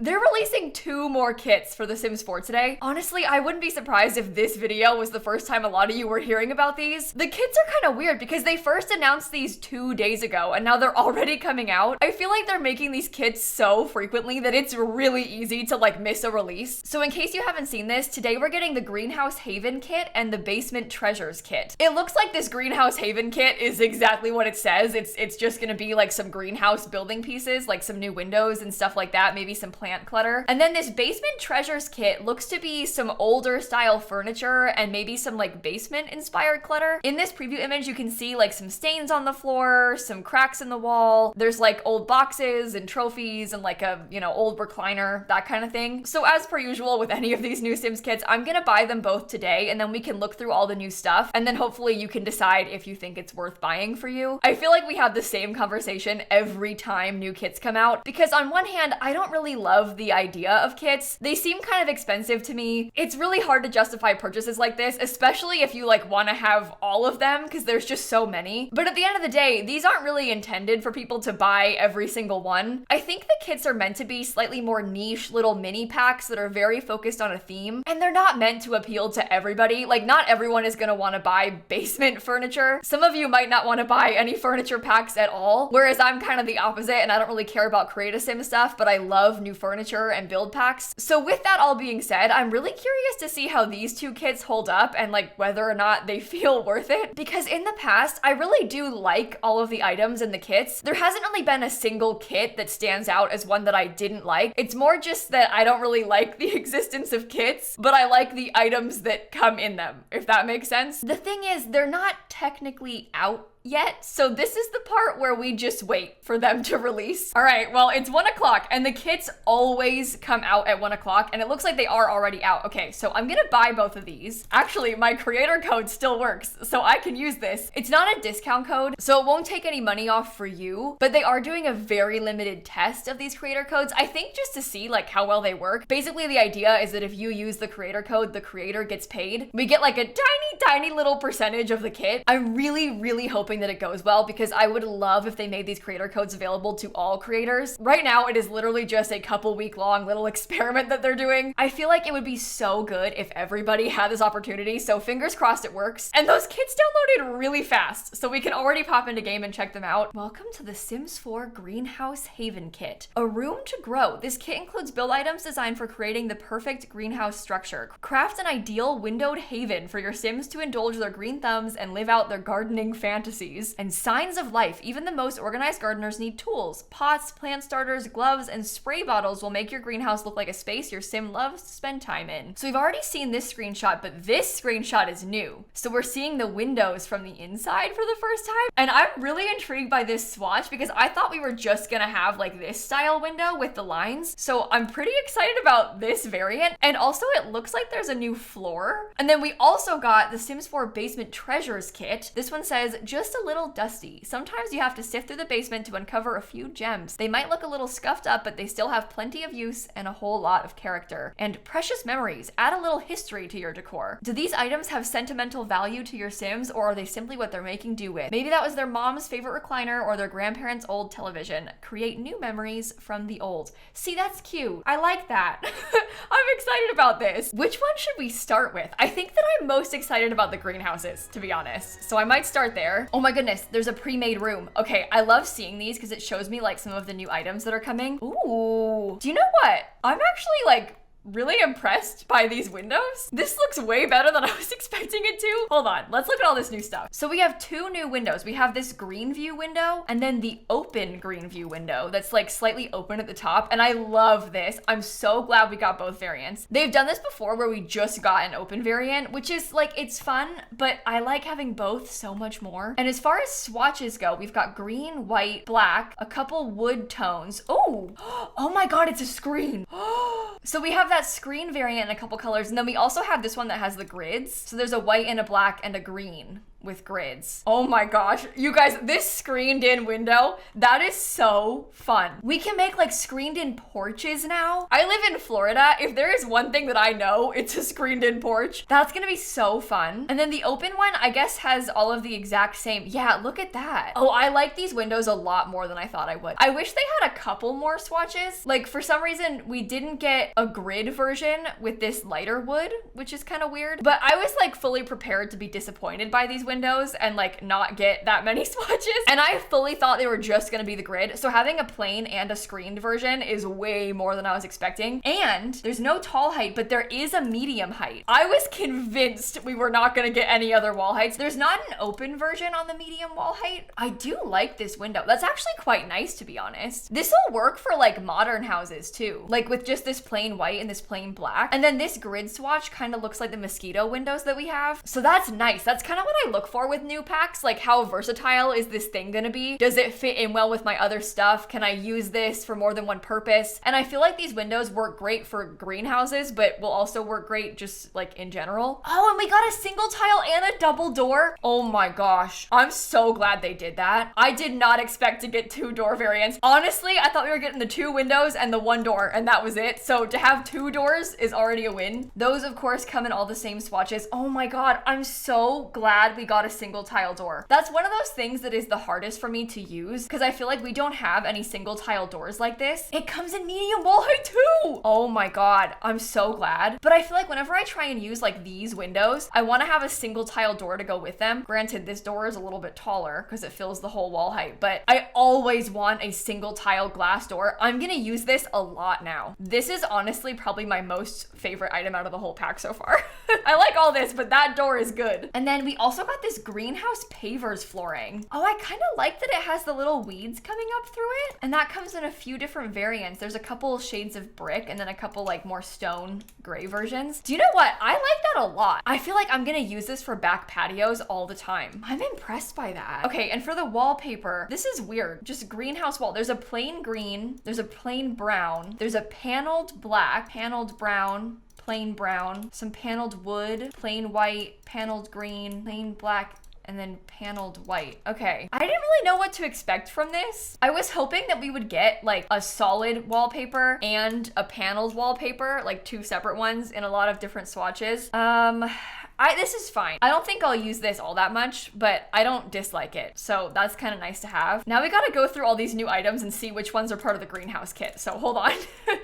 They're releasing 2 more kits for The Sims 4 today. Honestly, I wouldn't be surprised if this video was the first time a lot of you were hearing about these. The kits are kind of weird because they first announced these 2 days ago and now they're already coming out. I feel like they're making these kits so frequently that it's really easy to like miss a release. So in case you haven't seen this, today we're getting the Greenhouse Haven kit and the Basement Treasures kit. It looks like this Greenhouse Haven kit is exactly what it says. It's just gonna be like some greenhouse building pieces, like some new windows and stuff like that, maybe some plant clutter. And then this Basement Treasures kit looks to be some older style furniture and maybe some like basement inspired clutter. In this preview image, you can see like some stains on the floor, some cracks in the wall. There's like old boxes and trophies and like a, you know, old recliner, that kind of thing. So as per usual with any of these new Sims kits, I'm gonna buy them both today and then we can look through all the new stuff and then hopefully you can decide if you think it's worth buying for you. I feel like we have the same conversation every time new kits come out because on one hand, I don't really love the idea of kits. They seem kind of expensive to me. It's really hard to justify purchases like this, especially if you like want to have all of them because there's just so many. But at the end of the day, these aren't really intended for people to buy every single one. I think the kits are meant to be slightly more niche little mini packs that are very focused on a theme, and they're not meant to appeal to everybody. Like not everyone is gonna want to buy basement furniture. Some of you might not want to buy any furniture packs at all, whereas I'm kind of the opposite and I don't really care about Create a Sim stuff, but I love new furniture and build packs. So with that all being said, I'm really curious to see how these 2 kits hold up and like whether or not they feel worth it, because in the past, I really do like all of the items in the kits. There hasn't really been a single kit that stands out as one that I didn't like. It's more just that I don't really like the existence of kits, but I like the items that come in them, if that makes sense. The thing is, they're not technically out yet, so this is the part where we just wait for them to release. All right, well, it's 1 o'clock and the kits always come out at 1 o'clock and it looks like they are already out. Okay, so I'm gonna buy both of these. Actually, my creator code still works, so I can use this. It's not a discount code, so it won't take any money off for you, but they are doing a very limited test of these creator codes, I think just to see like how well they work. Basically, the idea is that if you use the creator code, the creator gets paid. We get like a tiny little percentage of the kit. I'm really hoping that it goes well because I would love if they made these creator codes available to all creators. Right now, it is literally just a couple week long little experiment that they're doing. I feel like it would be so good if everybody had this opportunity, so fingers crossed it works. And those kits downloaded really fast, so we can already pop into game and check them out. Welcome to the Sims 4 Greenhouse Haven Kit. A room to grow. This kit includes build items designed for creating the perfect greenhouse structure. Craft an ideal windowed haven for your Sims to indulge their green thumbs and live out their gardening fantasies. And signs of life. Even the most organized gardeners need tools. Pots, plant starters, gloves, and spray bottles will make your greenhouse look like a space your Sim loves to spend time in. So we've already seen this screenshot, but this screenshot is new. So we're seeing the windows from the inside for the first time. And I'm really intrigued by this swatch because I thought we were just gonna have like this style window with the lines. So I'm pretty excited about this variant. And also it looks like there's a new floor. And then we also got the Sims 4 Basement Treasures kit. This one says, just a little dusty. Sometimes you have to sift through the basement to uncover a few gems. They might look a little scuffed up, but they still have plenty of use and a whole lot of character. And precious memories. Add a little history to your decor. Do these items have sentimental value to your Sims, or are they simply what they're making do with? Maybe that was their mom's favorite recliner or their grandparents' old television. Create new memories from the old. See, that's cute. I like that. I'm excited about this. Which one should we start with? I think that I'm most excited about the greenhouses, to be honest. So I might start there. Oh my goodness, there's a pre-made room. Okay, I love seeing these because it shows me like some of the new items that are coming. Ooh, do you know what? I'm actually like really impressed by these windows. This looks way better than I was expecting it to. Hold on, let's look at all this new stuff. So we have 2 new windows. We have this green view window and then the open green view window that's like slightly open at the top. And I love this. I'm so glad we got both variants. They've done this before where we just got an open variant, which is like, it's fun, but I like having both so much more. And as far as swatches go, we've got green, white, black, a couple wood tones. Oh, oh my God, it's a screen. So we have that screen variant in a couple colors, and then we also have this one that has the grids. So there's a white and a black and a green, with grids. Oh my gosh. You guys, this screened in window, that is so fun. We can make like screened in porches now. I live in Florida. If there is one thing that I know, it's a screened in porch. That's gonna be so fun. And then the open one, I guess, has all of the exact same. Yeah, look at that. Oh, I like these windows a lot more than I thought I would. I wish they had a couple more swatches. Like, for some reason, we didn't get a grid version with this lighter wood, which is kind of weird. But I was like fully prepared to be disappointed by these windows and like not get that many swatches. And I fully thought they were just gonna be the grid. So having a plain and a screened version is way more than I was expecting. And there's no tall height, but there is a medium height. I was convinced we were not gonna get any other wall heights. There's not an open version on the medium wall height. I do like this window. That's actually quite nice, to be honest. This will work for like modern houses too. Like with just this plain white and this plain black. And then this grid swatch kind of looks like the mosquito windows that we have. So that's nice. That's kind of what I look for with new packs. Like, how versatile is this thing gonna be? Does it fit in well with my other stuff? Can I use this for more than one purpose? And I feel like these windows work great for greenhouses, but will also work great just like in general. Oh, and we got a single tile and a double door. Oh my gosh. I'm so glad they did that. I did not expect to get 2 door variants. Honestly, I thought we were getting the 2 windows and the 1 door, and that was it. So to have 2 doors is already a win. Those, of course, come in all the same swatches. Oh my god, I'm so glad we got a single tile door. That's one of those things that is the hardest for me to use because I feel like we don't have any single tile doors like this. It comes in medium wall height too. Oh my god, I'm so glad. But I feel like whenever I try and use like these windows, I want to have a single tile door to go with them. Granted, this door is a little bit taller because it fills the whole wall height, but I always want a single tile glass door. I'm gonna use this a lot now. This is honestly probably my most favorite item out of the whole pack so far. I like all this, but that door is good. And then we also got this greenhouse pavers flooring. Oh, I kind of like that it has the little weeds coming up through it. And that comes in a few different variants. There's a couple shades of brick and then a couple like more stone gray versions. Do you know what? I like that a lot. I feel like I'm gonna use this for back patios all the time. I'm impressed by that. Okay, and for the wallpaper, this is weird. Just greenhouse wall. There's a plain green, there's a plain brown, there's a paneled black, paneled brown, plain brown, some paneled wood, plain white, paneled green, plain black, and then paneled white. Okay, I didn't really know what to expect from this. I was hoping that we would get like a solid wallpaper and a paneled wallpaper, like 2 separate ones in a lot of different swatches. This is fine. I don't think I'll use this all that much, but I don't dislike it. So that's kind of nice to have. Now we gotta go through all these new items and see which ones are part of the greenhouse kit. So hold on.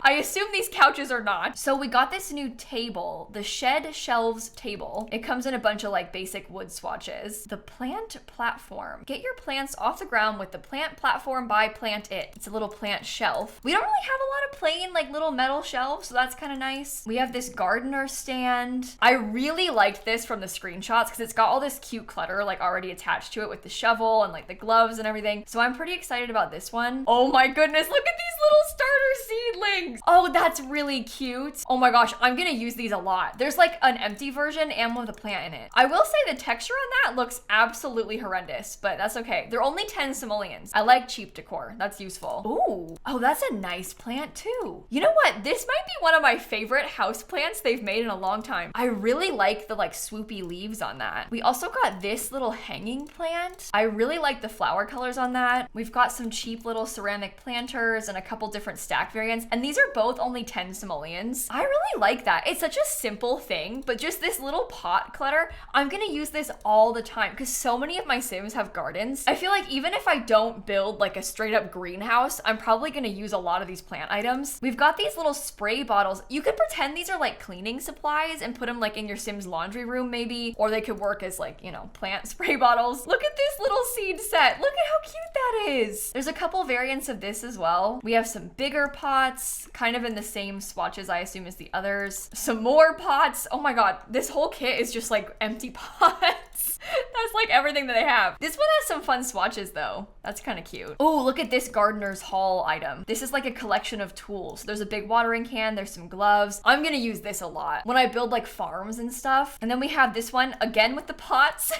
I assume these couches are not. So we got this new table, the shed shelves table. It comes in a bunch of like basic wood swatches. The plant platform. Get your plants off the ground with the plant platform by Plant It. It's a little plant shelf. We don't really have a lot of plain like little metal shelves, so that's kind of nice. We have this gardener stand. I really liked this from the screenshots because it's got all this cute clutter like already attached to it with the shovel and like the gloves and everything. So I'm pretty excited about this one. Oh my goodness, look at these little starter seedlings. Oh, that's really cute. Oh my gosh, I'm gonna use these a lot. There's like an empty version and one with a plant in it. I will say the texture on that looks absolutely horrendous, but that's okay. They're only 10 simoleons. I like cheap decor. That's useful. Ooh. Oh, that's a nice plant too. You know what? This might be one of my favorite house plants they've made in a long time. I really like the like swoopy leaves on that. We also got this little hanging plant. I really like the flower colors on that. We've got some cheap little ceramic planters and a couple different stack variants, and these are both only 10 simoleons. I really like that. It's such a simple thing, but just this little pot clutter, I'm gonna use this all the time because so many of my Sims have gardens. I feel like even if I don't build like a straight up greenhouse, I'm probably gonna use a lot of these plant items. We've got these little spray bottles. You could pretend these are like cleaning supplies and put them like in your Sims laundry room maybe, or they could work as like, you know, plant spray bottles. Look at this little seed set. Look at how cute that is. There's a couple variants of this as well. We have some bigger pots, kind of in the same swatches I assume as the others. Some more pots. Oh my god, this whole kit is just like empty pots. That's like everything that they have. This one has some fun swatches though. That's kind of cute. Oh, look at this gardener's haul item. This is like a collection of tools. There's a big watering can, there's some gloves. I'm gonna use this a lot when I build like farms and stuff. And then we have this one again with the pots.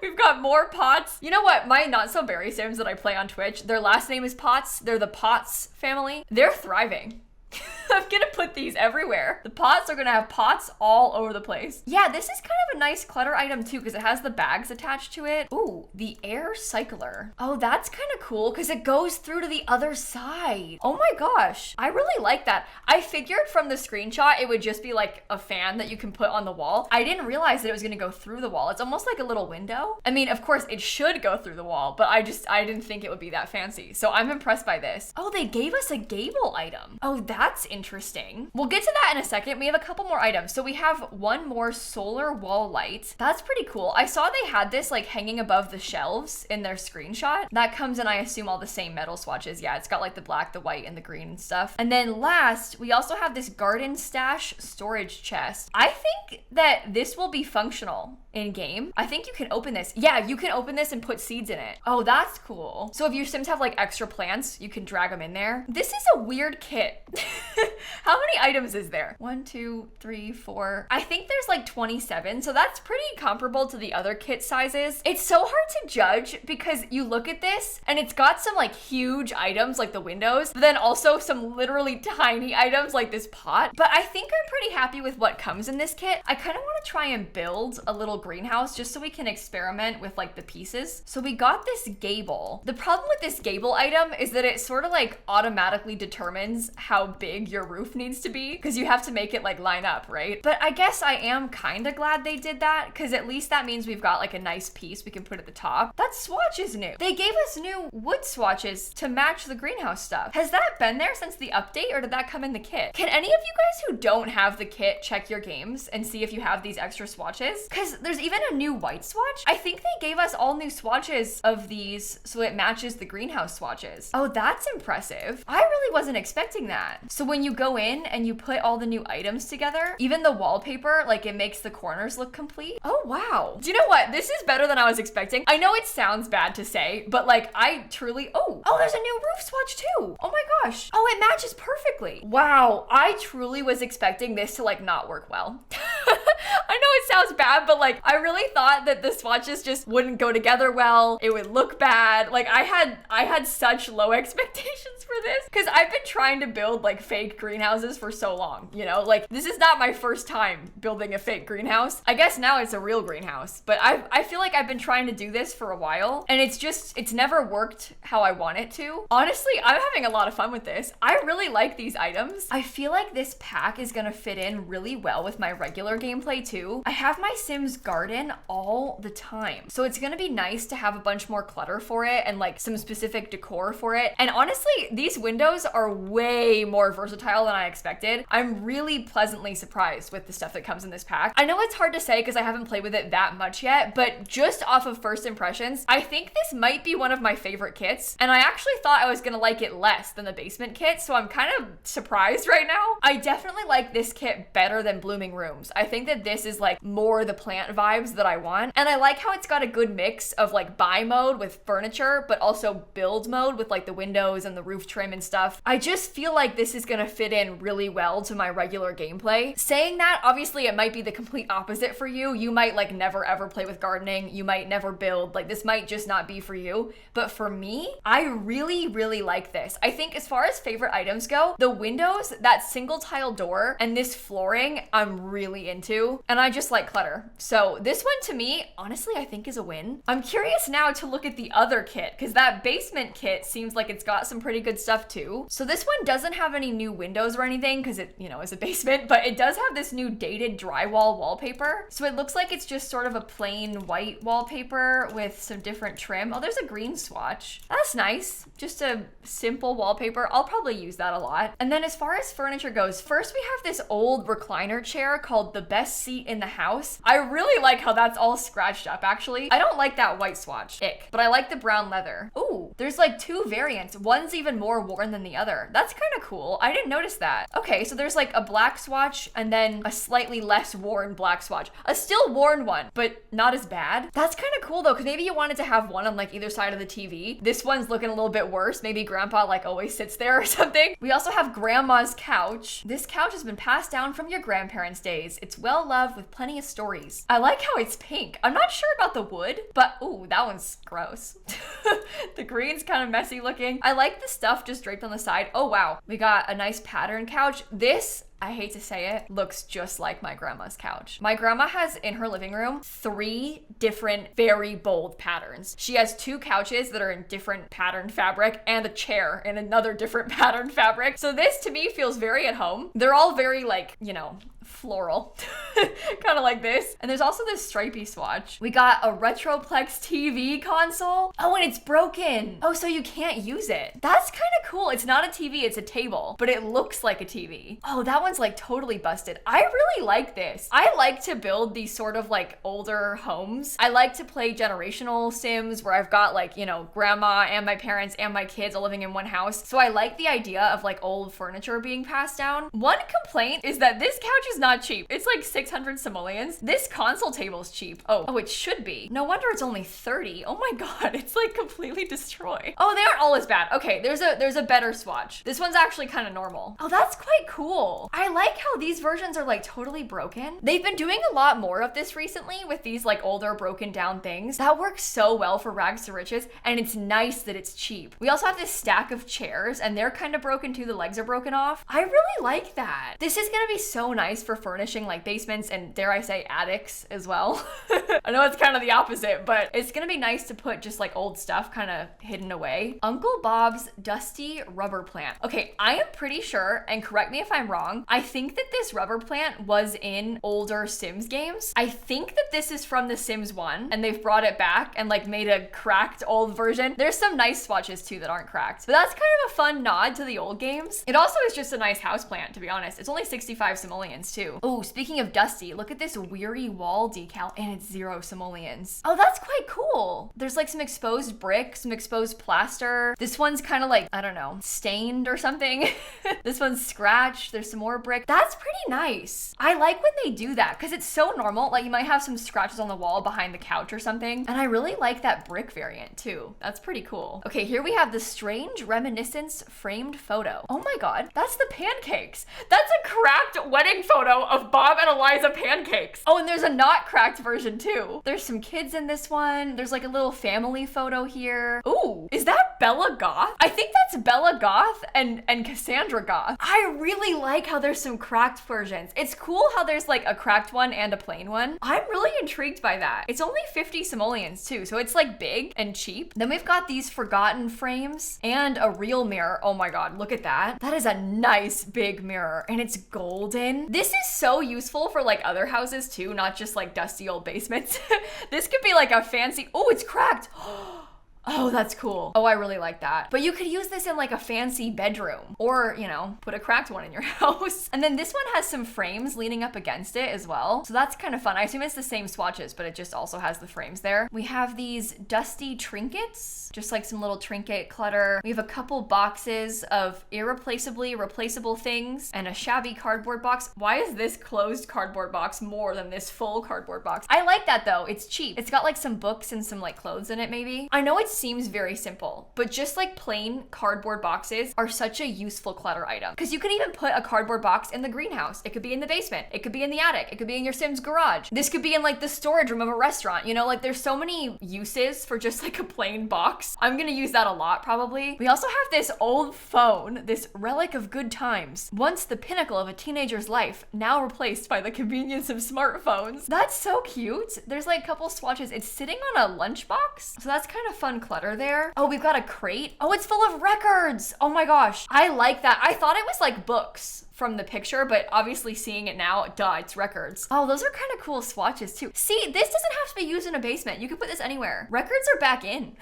We've got more pots. You know what? My not so berry Sims that I play on Twitch, their last name is Potts. They're the Potts family. They're thriving. I'm gonna put put these everywhere. The pots are gonna have pots all over the place. Yeah, this is kind of a nice clutter item too because it has the bags attached to it. Ooh, the air cycler. Oh, that's kind of cool because it goes through to the other side. Oh my gosh, I really like that. I figured from the screenshot it would just be like a fan that you can put on the wall. I didn't realize that it was gonna go through the wall. It's almost like a little window. I mean, of course it should go through the wall, but I didn't think it would be that fancy. So I'm impressed by this. Oh, they gave us a gable item. Oh, that's interesting. We'll get to that in a second. We have a couple more items. So we have one more solar wall light. That's pretty cool. I saw they had this like hanging above the shelves in their screenshot. That comes in, I assume, all the same metal swatches. Yeah, it's got like the black, the white, and the green and stuff. And then last, we also have this garden stash storage chest. I think that this will be functional in game. I think you can open this. Yeah, you can open this and put seeds in it. Oh, that's cool. So if your Sims have like extra plants, you can drag them in there. This is a weird kit. How many items is there? 1, 2, 3, 4. I think there's like 27. So that's pretty comparable to the other kit sizes. It's so hard to judge because you look at this and it's got some like huge items like the windows, but then also some literally tiny items like this pot. But I think I'm pretty happy with what comes in this kit. I kind of want to try and build a little greenhouse just so we can experiment with like the pieces. So we got this gable. The problem with this gable item is that it sort of like automatically determines how big your roof needs to be because you have to make it like line up, right? But I guess I am kind of glad they did that because at least that means we've got like a nice piece we can put at the top. That swatch is new. They gave us new wood swatches to match the greenhouse stuff. Has that been there since the update or did that come in the kit? Can any of you guys who don't have the kit check your games and see if you have these extra swatches? Because there's even a new white swatch. I think they gave us all new swatches of these so it matches the greenhouse swatches. Oh, that's impressive. I really wasn't expecting that. So when you go in and you put all the new items together, even the wallpaper, like it makes the corners look complete. Oh, wow. Do you know what? This is better than I was expecting. I know it sounds bad to say, but like I truly, oh, there's a new roof swatch too. Oh my gosh. Oh, it matches perfectly. Wow. I truly was expecting this to like not work well. I know it sounds bad, but like I really thought that the swatches just wouldn't go together well. It would look bad. Like I had such low expectations for this because I've been trying to build like fake greenhouses for so long, you know? Like this is not my first time building a fake greenhouse. I guess now it's a real greenhouse, but I feel like I've been trying to do this for a while and it's never worked how I want it to. Honestly, I'm having a lot of fun with this. I really like these items. I feel like this pack is gonna fit in really well with my regular gameplay too. I have my Sims garden all the time, so it's gonna be nice to have a bunch more clutter for it and like some specific decor for it. And honestly, these windows are way more versatile than I expected. I'm really pleasantly surprised with the stuff that comes in this pack. I know it's hard to say because I haven't played with it that much yet, but just off of first impressions, I think this might be one of my favorite kits. And I actually thought I was gonna like it less than the basement kit, so I'm kind of surprised right now. I definitely like this kit better than Blooming Rooms. I think that this is like more the plant vibes that I want. And I like how it's got a good mix of like buy mode with furniture, but also build mode with like the windows and the roof trim and stuff. I just feel like this is gonna fit in really well to my regular gameplay. Saying that, obviously it might be the complete opposite for you. You might like never ever play with gardening. You might never build. Like this might just not be for you. But for me, I really, really like this. I think as far as favorite items go, the windows, that single tile door, and this flooring, I'm really into. And I just like clutter. So this one to me, honestly, I think is a win. I'm curious now to look at the other kit because that basement kit seems like it's got some pretty good stuff too. So this one doesn't have any new windows or anything because it, you know, is a basement, but it does have this new dated drywall wallpaper. So it looks like it's just sort of a plain white wallpaper with some different trim. Oh, there's a green swatch. That's nice. Just a simple wallpaper. I'll probably use that a lot. And then as far as furniture goes, first we have this old recliner chair called the best seat in the house. I really like how that's all scratched up actually. I don't like that white swatch, ick, but I like the brown leather. Ooh, there's like two variants. One's even more worn than the other. That's kind of cool. I didn't notice that. Okay, so there's like a black swatch and then a slightly less worn black swatch. A still worn one, but not as bad. That's kind of cool though, because maybe you wanted to have one on like either side of the TV. This one's looking a little bit worse. Maybe grandpa like always sits there or something. We also have grandma's couch. This couch has been passed down from your grandparents' days. It's It's well loved with plenty of stories. I like how it's pink. I'm not sure about the wood, but ooh, that one's gross. The green's kind of messy looking. I like the stuff just draped on the side. Oh wow, we got a nice pattern couch. This, I hate to say it, looks just like my grandma's couch. My grandma has in her living room 3 different very bold patterns. She has 2 couches that are in different patterned fabric and a chair in another different patterned fabric. So this to me feels very at home. They're all very like, you know, floral, kind of like this. And there's also this stripy swatch. We got a Retroplex TV console. Oh, and it's broken. Oh, so you can't use it. That's kind of cool. It's not a TV, it's a table, but it looks like a TV. Oh, that one's like totally busted. I really like this. I like to build these sort of like older homes. I like to play generational Sims where I've got like, you know, grandma and my parents and my kids all living in one house. So I like the idea of like old furniture being passed down. One complaint is that this couch is not cheap. It's like 600 simoleons. This console table's cheap. Oh, it should be. No wonder it's only 30. Oh my god, it's like completely destroyed. Oh, they aren't all as bad. Okay, there's a better swatch. This one's actually kind of normal. Oh, that's quite cool. I like how these versions are like totally broken. They've been doing a lot more of this recently with these like older broken down things. That works so well for rags to riches, and it's nice that it's cheap. We also have this stack of chairs and they're kind of broken too. The legs are broken off. I really like that. This is gonna be so nice for furnishing like basements and dare I say attics as well. I know it's kind of the opposite, but it's gonna be nice to put just like old stuff kind of hidden away. Uncle Bob's Dusty Rubber Plant. Okay, I am pretty sure, and correct me if I'm wrong, I think that this rubber plant was in older Sims games. I think that this is from The Sims 1 and they've brought it back and like made a cracked old version. There's some nice swatches too that aren't cracked, but that's kind of a fun nod to the old games. It also is just a nice house plant, to be honest. It's only 65 simoleons too. Oh, speaking of dusty, look at this weary wall decal and it's 0 simoleons. Oh, that's quite cool. There's like some exposed brick, some exposed plaster. This one's kind of like, I don't know, stained or something. This one's scratched. There's some more brick. That's pretty nice. I like when they do that because it's so normal. Like you might have some scratches on the wall behind the couch or something. And I really like that brick variant too. That's pretty cool. Okay, here we have the Strange Reminiscence framed photo. Oh my god, that's the pancakes. That's a cracked wedding photo of Bob and Eliza pancakes. Oh, and there's a not cracked version too. There's some kids in this one. There's like a little family photo here. Ooh, is that Bella Goth? I think that's Bella Goth and Cassandra Goth. I really like how there's some cracked versions. It's cool how there's like a cracked one and a plain one. I'm really intrigued by that. It's only 50 simoleons too, so it's like big and cheap. Then we've got these forgotten frames and a real mirror. Oh my god, look at that. That is a nice big mirror and it's golden. This is so useful for like other houses too, not just like dusty old basements. This could be like a fancy, oh, it's cracked. Oh, that's cool. Oh, I really like that. But you could use this in like a fancy bedroom or, you know, put a cracked one in your house. And then this one has some frames leaning up against it as well. So that's kind of fun. I assume it's the same swatches, but it just also has the frames there. We have these dusty trinkets, just like some little trinket clutter. We have a couple boxes of irreplaceably replaceable things and a shabby cardboard box. Why is this closed cardboard box more than this full cardboard box? I like that though. It's cheap. It's got like some books and some like clothes in it maybe. I know it's seems very simple, but just like plain cardboard boxes are such a useful clutter item because you can even put a cardboard box in the greenhouse. It could be in the basement. It could be in the attic. It could be in your Sims garage. This could be in like the storage room of a restaurant. You know, like there's so many uses for just like a plain box. I'm gonna use that a lot probably. We also have this old phone, this relic of good times. Once the pinnacle of a teenager's life, now replaced by the convenience of smartphones. That's so cute. There's like a couple swatches. It's sitting on a lunchbox. So that's kind of fun clutter there. Oh, we've got a crate. Oh, it's full of records. Oh my gosh. I like that. I thought it was like books from the picture, but obviously seeing it now, duh, it's records. Oh, those are kind of cool swatches too. See, this doesn't have to be used in a basement. You can put this anywhere. Records are back in.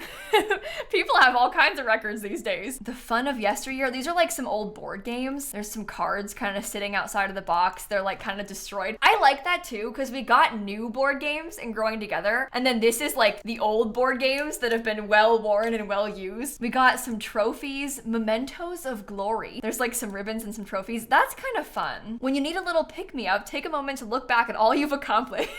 People have all kinds of records these days. The fun of yesteryear. These are like some old board games. There's some cards kind of sitting outside of the box. They're like kind of destroyed. I like that too, because we got new board games and growing together. And then this is like the old board games that have been well worn and well used. We got some trophies, mementos of glory. There's like some ribbons and some trophies. That's That's kind of fun. When you need a little pick-me-up, take a moment to look back at all you've accomplished.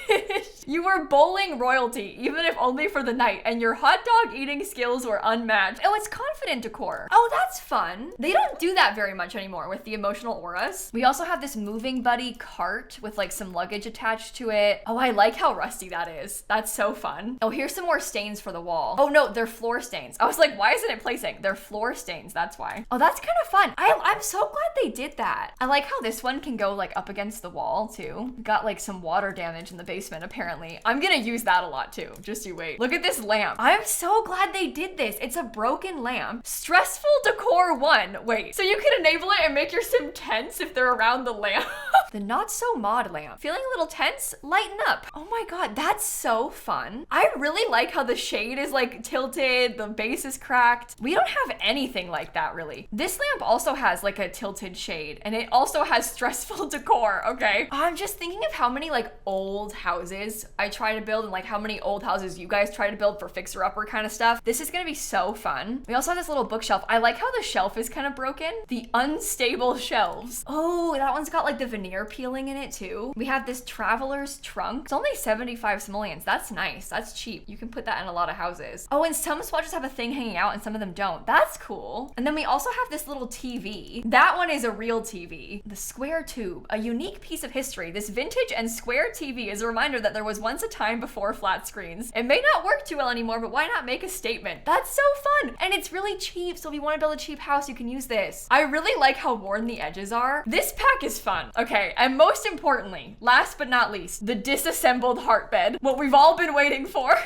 You were bowling royalty, even if only for the night, and your hot dog eating skills were unmatched. Oh, it's confident decor. Oh, that's fun. They don't do that very much anymore with the emotional auras. We also have this moving buddy cart with like some luggage attached to it. Oh, I like how rusty that is. That's so fun. Oh, here's some more stains for the wall. Oh no, they're floor stains. I was like, why isn't it placing? They're floor stains, that's why. Oh, that's kind of fun. I'm so glad they did that. I like how this one can go like up against the wall too. Got like some water damage in the basement apparently. I'm gonna use that a lot too. Just you wait. Look at this lamp. I'm so glad they did this. It's a broken lamp. Stressful decor 1. Wait, so you can enable it and make your sim tense if they're around the lamp? The not so mod lamp. Feeling a little tense? Lighten up. Oh my god, that's so fun. I really like how the shade is like tilted, the base is cracked. We don't have anything like that really. This lamp also has like a tilted shade and it also has stressful decor, okay? I'm just thinking of how many like old houses I try to build and like how many old houses you guys try to build for fixer-upper kind of stuff. This is gonna be so fun. We also have this little bookshelf. I like how the shelf is kind of broken. The unstable shelves. Oh, that one's got like the veneer peeling in it too. We have this traveler's trunk. It's only 75 simoleons. That's nice. That's cheap. You can put that in a lot of houses. Oh, and some swatches have a thing hanging out and some of them don't. That's cool. And then we also have this little TV. That one is a real TV. The square tube, a unique piece of history. This vintage and square TV is a reminder that there was once a time before flat screens. It may not work too well anymore, but why not make a statement? That's so fun. And it's really cheap. So if you want to build a cheap house, you can use this. I really like how worn the edges are. This pack is fun. Okay. And most importantly, last but not least, the disassembled heart bed. What we've all been waiting for.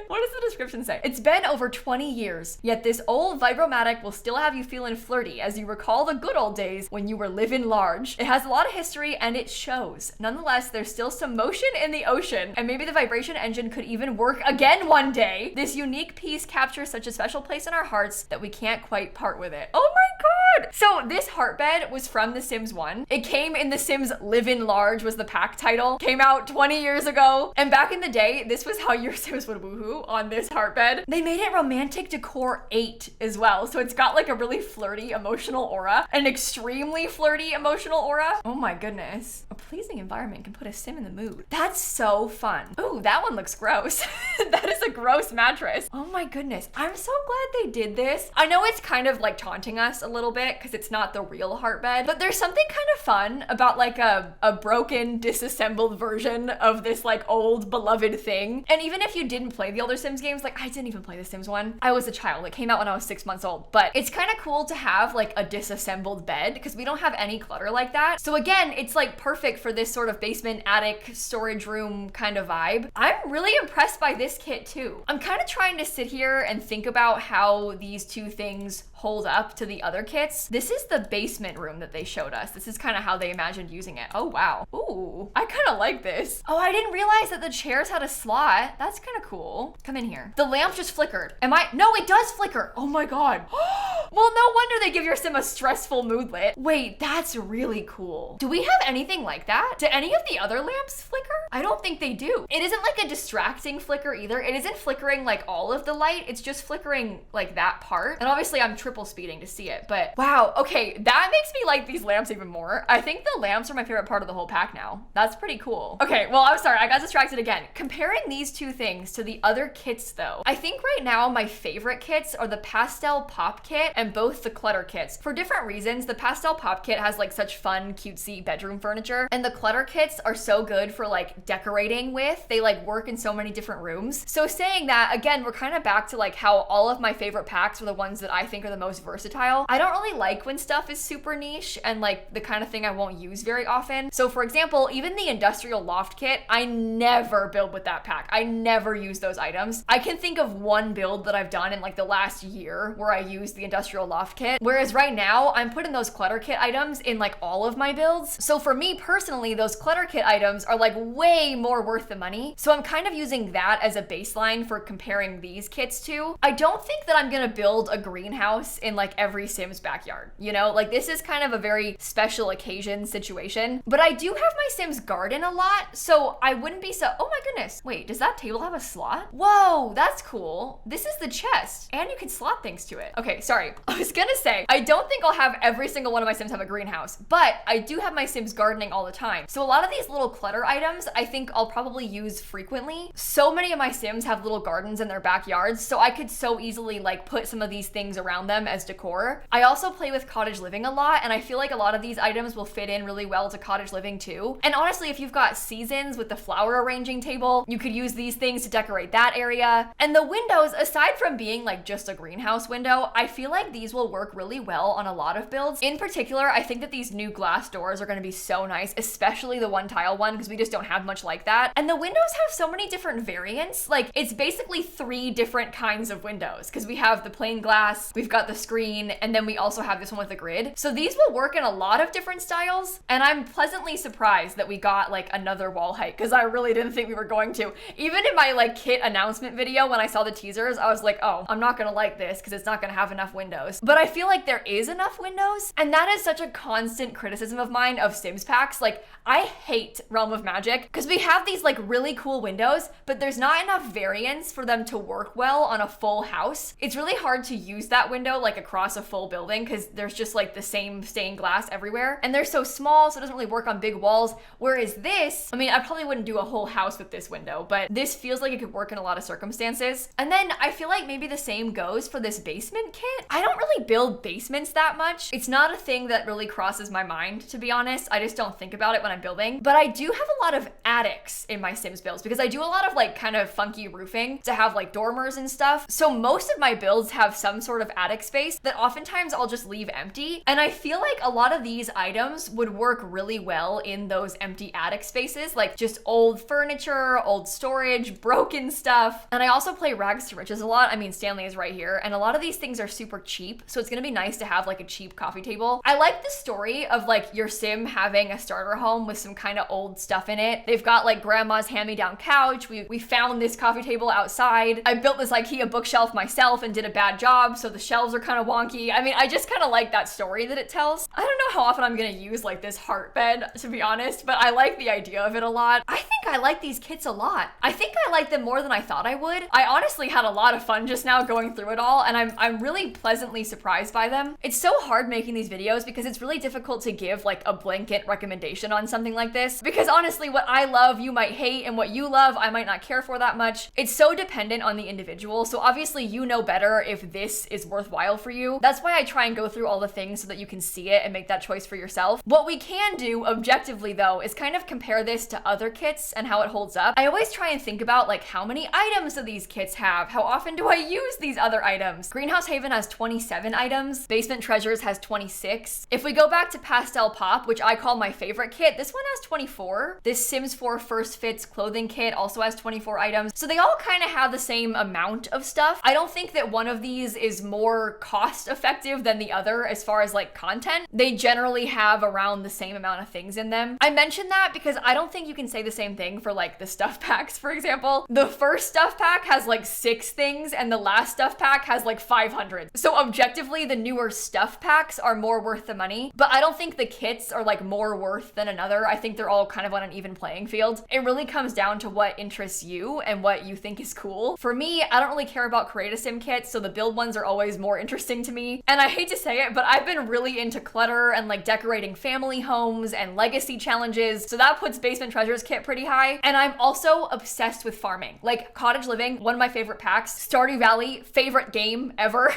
What does the description say? It's been over 20 years, yet this old Vibromatic will still have you feeling flirty as you recall the good old days when you were living large. It has a lot of history and it shows. Nonetheless, there's still some motion in the ocean, and maybe the vibration engine could even work again one day. This unique piece captures such a special place in our hearts that we can't quite part with it. Oh my god! So this heart bed was from The Sims 1. It came in The Sims Livin' Large was the pack title. Came out 20 years ago. And back in the day, this was how your Sims would woohoo on this heart bed. They made it romantic decor 8 as well. So it's got like a really flirty emotional aura, an extremely flirty emotional aura. Oh my goodness. A pleasing environment can put a sim in the mood. That's so fun. Ooh, that one looks gross. That is a gross mattress. Oh my goodness. I'm so glad they did this. I know it's kind of like taunting us a little bit because it's not the real heart bed, but there's something kind of fun about like a broken, disassembled version of this like old beloved thing. And even if you didn't play the older Sims games, like I didn't even play the Sims 1. I was a child. It came out when I was 6 months old, but it's kind of cool to have like a disassembled bed because we don't have any clutter like that. So again, it's like perfect for this sort of basement, attic, storage room kind of vibe. I'm really impressed by this kit too. I'm kind of trying to sit here and think about how these two things hold up to the other kits. This is the basement room that they showed us. This is kind of how they imagined using it. Oh wow. Ooh, I kind of like this. Oh, I didn't realize that the chairs had a slot. That's kind of cool. Come in here. The lamp just flickered. No, it does flicker. Oh my god. Well, no wonder they give your sim a stressful moodlet. Wait, that's really cool. Do we have anything like that? Do any of the other lamps flicker? I don't think they do. It isn't like a distracting flicker either. It isn't flickering like all of the light. It's just flickering like that part. And obviously I'm triple speeding to see it, but wow. Okay, that makes me like these lamps even more. I think the lamps are my favorite part of the whole pack now. That's pretty cool. Okay, well, I'm sorry. I got distracted again. Comparing these two things to the other kits though, I think right now my favorite kits are the Pastel Pop Kit and both the Clutter Kits. For different reasons, the Pastel Pop Kit has like such fun, cutesy bedroom furniture, and the Clutter Kits are so good for like decorating with. They like work in so many different rooms. So saying that, again, we're kind of back to like how all of my favorite packs are the ones that I think are the most versatile. I don't really like when stuff is super niche and like the kind of thing I won't use very often. So for example, even the Industrial Loft Kit, I never build with that pack. I never use those items. I can think of one build that I've done in like the last year where I used the Industrial Loft Kit. Whereas right now I'm putting those Clutter Kit items in like all of my builds. So for me personally, those Clutter Kit items are like way more worth the money. So I'm kind of using that as a baseline for comparing these kits to. I don't think that I'm gonna build a greenhouse greenhouse in like every Sims backyard, you know? Like this is kind of a very special occasion situation. But I do have my Sims garden a lot, so I wouldn't be so, oh my goodness. Wait, does that table have a slot? Whoa, that's cool. This is the chest, and you can slot things to it. Okay, sorry. I was gonna say, I don't think I'll have every single one of my Sims have a greenhouse, but I do have my Sims gardening all the time. So a lot of these little clutter items, I think I'll probably use frequently. So many of my Sims have little gardens in their backyards, so I could so easily like put some of these things around them as decor. I also play with cottage living a lot, and I feel like a lot of these items will fit in really well to cottage living too. And honestly, if you've got seasons with the flower arranging table, you could use these things to decorate that area. And the windows, aside from being like just a greenhouse window, I feel like these will work really well on a lot of builds. In particular, I think that these new glass doors are going to be so nice, especially the one tile one, because we just don't have much like that. And the windows have so many different variants. Like it's basically 3 different kinds of windows, because we have the plain glass, we've got the screen, and then we also have this one with a grid. So these will work in a lot of different styles, and I'm pleasantly surprised that we got like another wall height, because I really didn't think we were going to. Even in my like kit announcement video, when I saw the teasers, I was like, oh, I'm not gonna like this because it's not gonna have enough windows. But I feel like there is enough windows, and that is such a constant criticism of mine of Sims packs. Like I hate Realm of Magic because we have these like really cool windows, but there's not enough variance for them to work well on a full house. It's really hard to use that window like across a full building because there's just like the same stained glass everywhere, and they're so small, so it doesn't really work on big walls. Whereas this, I mean, I probably wouldn't do a whole house with this window, but this feels like it could work in a lot of circumstances. And then I feel like maybe the same goes for this basement kit. I don't really build basements that much. It's not a thing that really crosses my mind, to be honest. I just don't think about it when I'm building. But I do have a lot of attics in my Sims builds because I do a lot of like kind of funky roofing to have like dormers and stuff. So most of my builds have some sort of attic space that oftentimes I'll just leave empty. And I feel like a lot of these items would work really well in those empty attic spaces, like just old furniture, old storage, broken stuff. And I also play Rags to Riches a lot. I mean, Stanley is right here, and a lot of these things are super cheap, so it's gonna be nice to have like a cheap coffee table. I like the story of like your Sim having a starter home with some kind of old stuff in it. They've got like grandma's hand-me-down couch. We found this coffee table outside. I built this IKEA bookshelf myself and did a bad job, so the shelves are kind of wonky. I mean, I just kind of like that story that it tells. I don't know how often I'm gonna use like this heart bed, to be honest, but I like the idea of it a lot. I think I like these kits a lot. I think I like them more than I thought I would. I honestly had a lot of fun just now going through it all, and I'm really pleasantly surprised by them. It's so hard making these videos because it's really difficult to give like a blanket recommendation on something like this, because honestly, what I love you might hate, and what you love I might not care for that much. It's so dependent on the individual, so obviously you know better if this is worthwhile for you. That's why I try and go through all the things so that you can see it and make that choice for yourself. What we can do objectively though is kind of compare this to other kits and how it holds up. I always try and think about like how many items do these kits have? How often do I use these other items? Greenhouse Haven has 27 items. Basement Treasures has 26. If we go back to Pastel Pop, which I call my favorite kit, this one has 24. This Sims 4 First Fits clothing kit also has 24 items. So they all kind of have the same amount of stuff. I don't think that one of these is more cost effective than the other as far as like content. They generally have around the same amount of things in them. I mentioned that because I don't think you can say the same thing for like the stuff packs, for example. The first stuff pack has like 6 things and the last stuff pack has like 500. So objectively, the newer stuff packs are more worth the money, but I don't think the kits are like more worth than another. I think they're all kind of on an even playing field. It really comes down to what interests you and what you think is cool. For me, I don't really care about Create a Sim kits, so the build ones are always more interesting to me. And I hate to say it, but I've been really into clutter and like decorating family homes and legacy challenges, so that puts Basement Treasures kit pretty high. And I'm also obsessed with farming. Like Cottage Living, one of my favorite packs. Stardew Valley, favorite game ever.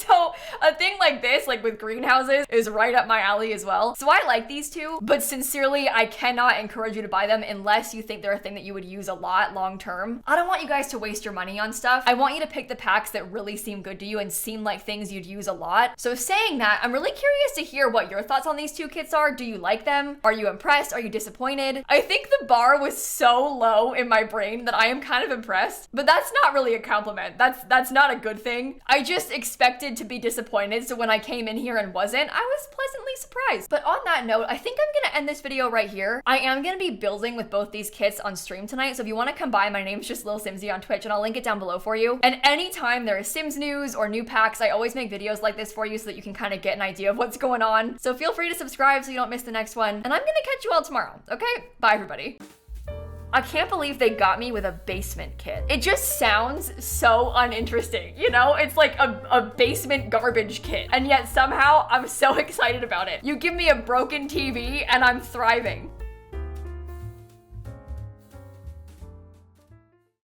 So a thing like this, like with greenhouses, is right up my alley as well. So I like these two, but sincerely, I cannot encourage you to buy them unless you think they're a thing that you would use a lot long term. I don't want you guys to waste your money on stuff. I want you to pick the packs that really seem good to you and seem like things you'd use a lot. So saying that, I'm really curious to hear what your thoughts on these two kits are. Do you like them? Are you impressed? Are you disappointed? I think the bar was so low in my brain that I am kind of impressed, but that's not really a compliment. That's not a good thing. I just expected to be disappointed, so when I came in here and wasn't, I was pleasantly surprised. But on that note, I think I'm gonna end this video right here. I am gonna be building with both these kits on stream tonight, so if you want to come by, my name's just lilsimsie on Twitch, and I'll link it down below for you. And anytime there is Sims news or new packs, I always make videos like this for you so that you can kind of get an idea of what's going on. So feel free to subscribe so you don't miss the next one. And I'm gonna catch you all tomorrow, okay? Bye, everybody. I can't believe they got me with a basement kit. It just sounds so uninteresting, you know? It's like a basement garbage kit, and yet somehow I'm so excited about it. You give me a broken TV and I'm thriving.